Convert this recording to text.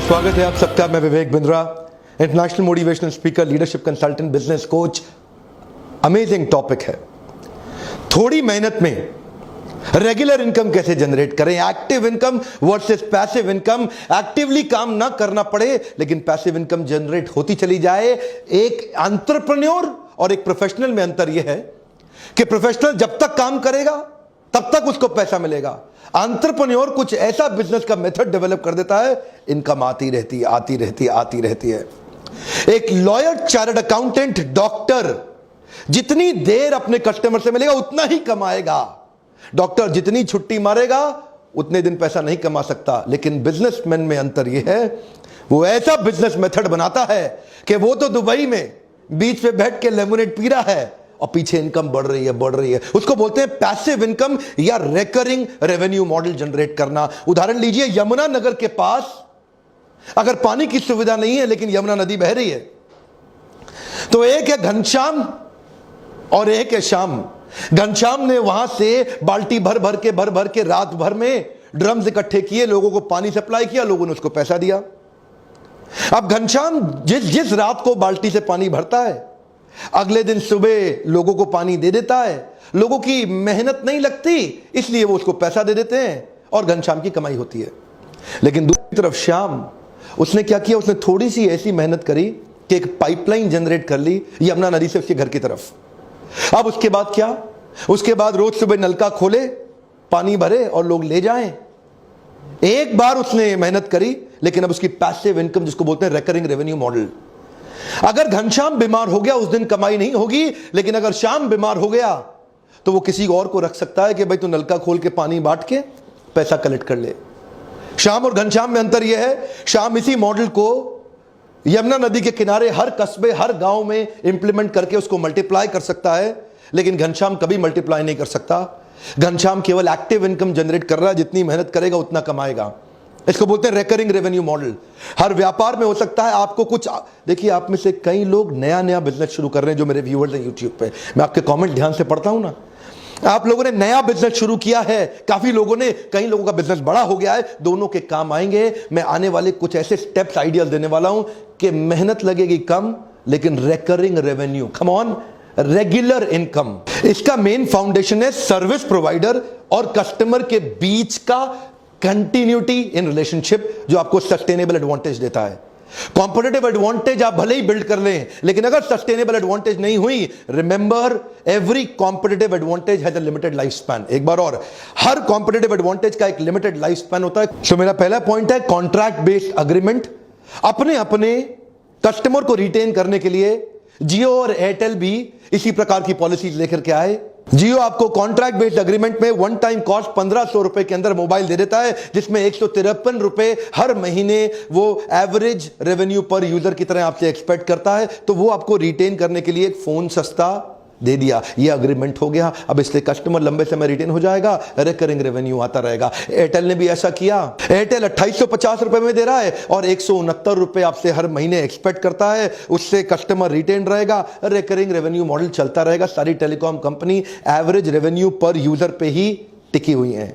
स्वागत है आप सबका। मैं Vivek Bindra, international motivational speaker, leadership consultant, business coach. Amazing topic है। थोड़ी मेहनत में रेगुलर इनकम कैसे जनरेट करें, active income versus passive income. Actively काम ना करना पड़े लेकिन पैसिव इनकम जनरेट होती चली जाए। एक एंटरप्रेन्योर और एक प्रोफेशनल में अंतर यह है कि प्रोफेशनल जब तक काम करेगा तब तक उसको पैसा मिलेगा। एंटरप्रेन्योर कुछ ऐसा बिजनेस का मेथड डेवलप कर देता है, इनकम आती रहती है, आती रहती है, आती रहती है। एक लॉयर, चार्टर्ड अकाउंटेंट, डॉक्टर जितनी देर अपने कस्टमर से मिलेगा उतना ही कमाएगा। डॉक्टर जितनी छुट्टी मारेगा उतने दिन पैसा नहीं कमा सकता। लेकिन बिजनेसमैन में अंतर यह है, वो ऐसा बिजनेस मेथड बनाता है कि वो तो दुबई में बीच पे बैठ के लेमोनेड पी रहा है और पीछे इनकम बढ़ रही है, बढ़ रही है। उसको बोलते हैं पैसिव इनकम या रिकरिंग रेवेन्यू मॉडल जनरेट करना। उदाहरण लीजिए, यमुना नगर के पास अगर पानी की सुविधा नहीं है लेकिन यमुना नदी बह रही है, तो एक है घनश्याम और एक है श्याम। घनश्याम ने वहां से बाल्टी भर भर के रात भर में ड्रम्स इकट्ठे किए, लोगों को पानी सप्लाई किया, लोगों ने उसको पैसा दिया। अब घनश्याम जिस रात को बाल्टी से पानी भरता है, अगले दिन सुबह लोगों को पानी दे देता है। लोगों की मेहनत नहीं लगती, इसलिए वो उसको पैसा दे देते हैं और घनश्याम की कमाई होती है। लेकिन दूसरी तरफ श्याम, उसने क्या किया, उसने थोड़ी सी ऐसी मेहनत करी कि एक पाइपलाइन जनरेट कर ली यमुना नदी से उसके घर की तरफ। अब उसके बाद क्या, उसके बाद रोज सुबह नलका खोले, पानी भरे और लोग ले जाएं। एक बार उसने मेहनत करी, लेकिन अब उसकी पैसिव इनकम, जिसको बोलते हैं रिकरिंग रेवेन्यू मॉडल। अगर घनश्याम बीमार हो गया उस दिन कमाई नहीं होगी, लेकिन अगर श्याम बीमार हो गया तो वो किसी और को रख सकता है कि भाई तू नलका खोल के पानी बांट के पैसा कलेक्ट कर ले। श्याम और घनश्याम में अंतर यह है, श्याम इसी मॉडल को यमुना नदी के किनारे हर कस्बे, हर गांव में इंप्लीमेंट करके उसको मल्टीप्लाई कर सकता है, लेकिन घनश्याम कभी मल्टीप्लाई नहीं कर सकता। घनश्याम केवल एक्टिव इनकम जनरेट कर रहा है, जितनी मेहनत करेगा उतना कमाएगा। इसको बोलते हैं रिकरिंग रेवेन्यू मॉडल। हर व्यापार में हो सकता है आपको कुछ, देखिए आप में से कई लोग नया बिजनेस शुरू कर रहे हैं जो मेरे व्यूअर्स हैं यूट्यूब पे। मैं आपके कमेंट ध्यान से पढ़ता हूं ना। आप लोगों ने नया बिजनेस शुरू किया है, काफी लोगों ने, कई लोगों का बिजनेस बड़ा हो गया है, दोनों के काम आएंगे। मैं आने वाले कुछ ऐसे स्टेप्स, आइडियाज देने वाला हूं कि मेहनत लगेगी कम लेकिन recurring revenue, come on, regular income. इसका मेन फाउंडेशन है सर्विस प्रोवाइडर और कस्टमर के बीच का कंटिन्यूटी इन रिलेशनशिप, जो आपको सस्टेनेबल एडवांटेज देता है। कॉम्पिटिटिव एडवांटेज आप भले ही बिल्ड कर लें, लेकिन अगर सस्टेनेबल एडवांटेज नहीं हुई, remember every competitive advantage has a limited life span. एक बार और, हर कॉम्पिटिटिव एडवांटेज का एक लिमिटेड लाइफ स्पैन होता है। तो मेरा पहला पॉइंट है कॉन्ट्रैक्ट बेस्ड अग्रीमेंट। अपने कस्टमर को रिटेन करने के लिए जियो और एयरटेल भी इसी प्रकार की पॉलिसीज लेकर के आए। जियो आपको कॉन्ट्रैक्ट बेस्ड अग्रीमेंट में वन टाइम कॉस्ट 1500 रुपए के अंदर मोबाइल दे देता है, जिसमें 153 रुपए हर महीने वो एवरेज रेवेन्यू पर यूजर की तरह आपसे एक्सपेक्ट करता है। तो वो आपको रिटेन करने के लिए एक फोन सस्ता दे दिया, ये अग्रीमेंट हो गया। अब इसलिए कस्टमर लंबे समय रिटेन हो जाएगा, रिकरिंग रेवेन्यू आता रहेगा। एयरटेल ने भी ऐसा किया। एयरटेल 2850 रुपए में दे रहा है और 169 रुपए आपसे हर महीने एक्सपेक्ट करता है, उससे कस्टमर रिटेन रहेगा, रिकरिंग रेवेन्यू मॉडल चलता रहेगा। सारी टेलीकॉम कंपनी एवरेज रेवेन्यू पर यूजर पे ही टिकी हुई है।